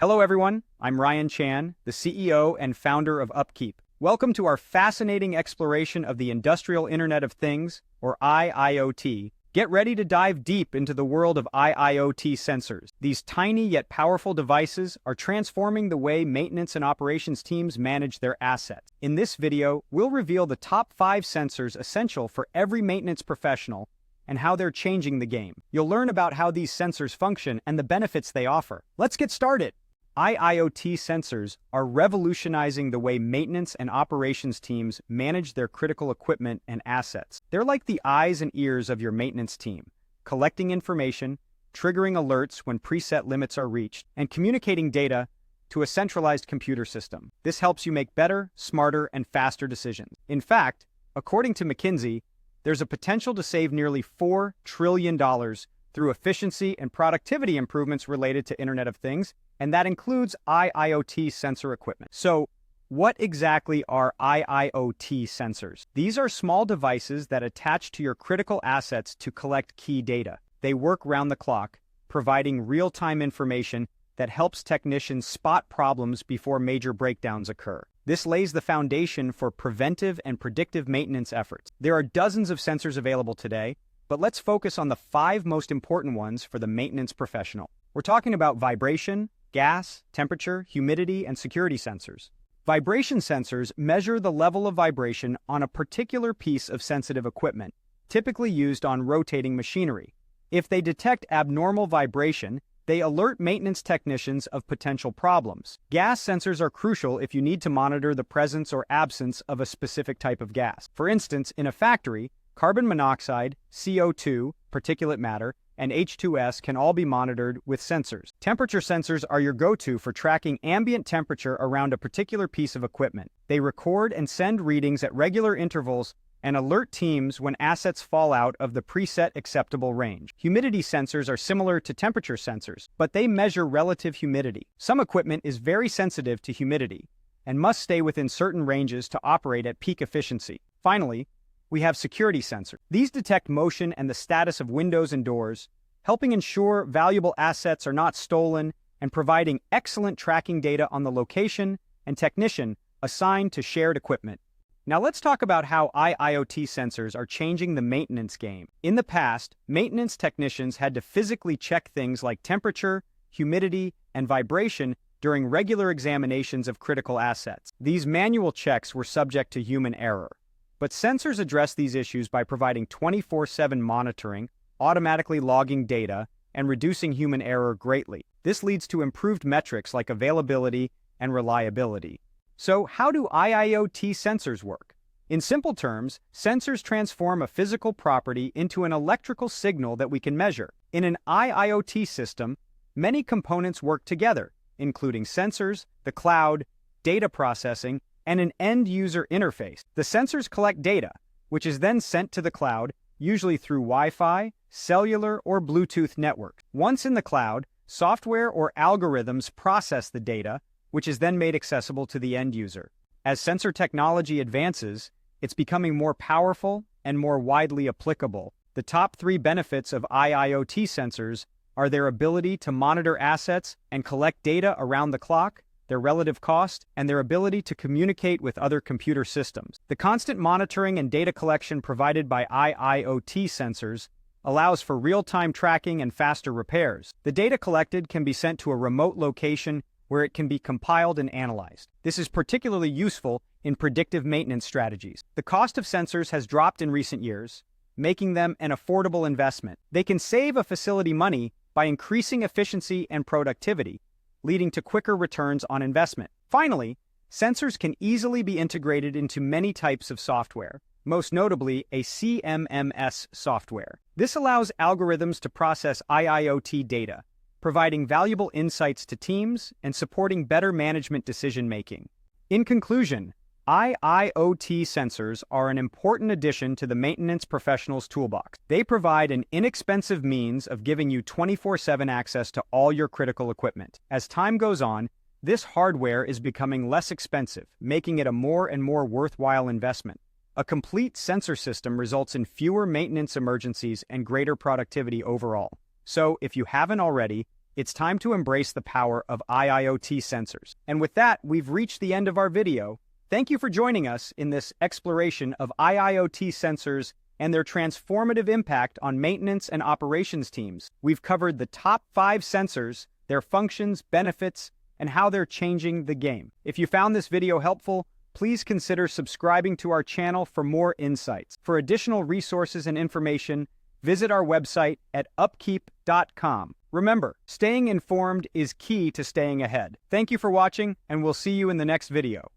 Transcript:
Hello everyone, I'm Ryan Chan, the CEO and founder of UpKeep. Welcome to our fascinating exploration of the Industrial Internet of Things, or IIoT. Get ready to dive deep into the world of IIoT sensors. These tiny yet powerful devices are transforming the way maintenance and operations teams manage their assets. In this video, we'll reveal the top 5 sensors essential for every maintenance professional and how they're changing the game. You'll learn about how these sensors function and the benefits they offer. Let's get started. IIoT sensors are revolutionizing the way maintenance and operations teams manage their critical equipment and assets. They're like the eyes and ears of your maintenance team, collecting information, triggering alerts when preset limits are reached, and communicating data to a centralized computer system. This helps you make better, smarter, and faster decisions. In fact, according to McKinsey, there's a potential to save nearly $4 trillion through efficiency and productivity improvements related to Internet of Things, and that includes IIoT sensor equipment. So, what exactly are IIoT sensors? These are small devices that attach to your critical assets to collect key data. They work round the clock, providing real-time information that helps technicians spot problems before major breakdowns occur. This lays the foundation for preventive and predictive maintenance efforts. There are dozens of sensors available today, but let's focus on the 5 most important ones for the maintenance professional. We're talking about vibration, gas, temperature, humidity, and security sensors. Vibration sensors measure the level of vibration on a particular piece of sensitive equipment, typically used on rotating machinery. If they detect abnormal vibration, they alert maintenance technicians of potential problems. Gas sensors are crucial if you need to monitor the presence or absence of a specific type of gas. For instance, in a factory, carbon monoxide, CO2, particulate matter, and H2S can all be monitored with sensors. Temperature sensors are your go-to for tracking ambient temperature around a particular piece of equipment. They record and send readings at regular intervals and alert teams when assets fall out of the preset acceptable range. Humidity sensors are similar to temperature sensors, but they measure relative humidity. Some equipment is very sensitive to humidity and must stay within certain ranges to operate at peak efficiency. Finally, we have security sensors. These detect motion and the status of windows and doors, helping ensure valuable assets are not stolen and providing excellent tracking data on the location and technician assigned to shared equipment. Now let's talk about how IIoT sensors are changing the maintenance game. In the past, maintenance technicians had to physically check things like temperature, humidity, and vibration during regular examinations of critical assets. These manual checks were subject to human error. But sensors address these issues by providing 24/7 monitoring, automatically logging data, and reducing human error greatly. This leads to improved metrics like availability and reliability. So, how do IIoT sensors work? In simple terms, sensors transform a physical property into an electrical signal that we can measure. In an IIoT system, many components work together, including sensors, the cloud, data processing, and an end-user interface. The sensors collect data, which is then sent to the cloud, usually through Wi-Fi, cellular, or Bluetooth networks. Once in the cloud, software or algorithms process the data, which is then made accessible to the end user. As sensor technology advances, it's becoming more powerful and more widely applicable. The top 3 benefits of IIoT sensors are their ability to monitor assets and collect data around the clock, their relative cost, and their ability to communicate with other computer systems. The constant monitoring and data collection provided by IIoT sensors allows for real-time tracking and faster repairs. The data collected can be sent to a remote location where it can be compiled and analyzed. This is particularly useful in predictive maintenance strategies. The cost of sensors has dropped in recent years, making them an affordable investment. They can save a facility money by increasing efficiency and productivity, leading to quicker returns on investment. Finally, sensors can easily be integrated into many types of software, most notably a CMMS software. This allows algorithms to process IIoT data, providing valuable insights to teams and supporting better management decision-making. In conclusion, IIoT sensors are an important addition to the maintenance professional's toolbox. They provide an inexpensive means of giving you 24/7 access to all your critical equipment. As time goes on, this hardware is becoming less expensive, making it a more and more worthwhile investment. A complete sensor system results in fewer maintenance emergencies and greater productivity overall. So, if you haven't already, It's time to embrace the power of IIoT sensors. And with that, we've reached the end of our video. Thank you for joining us in this exploration of IIoT sensors and their transformative impact on maintenance and operations teams. We've covered the top 5 sensors, their functions, benefits, and how they're changing the game. If you found this video helpful, please consider subscribing to our channel for more insights. For additional resources and information, visit our website at upkeep.com. Remember, staying informed is key to staying ahead. Thank you for watching, and we'll see you in the next video.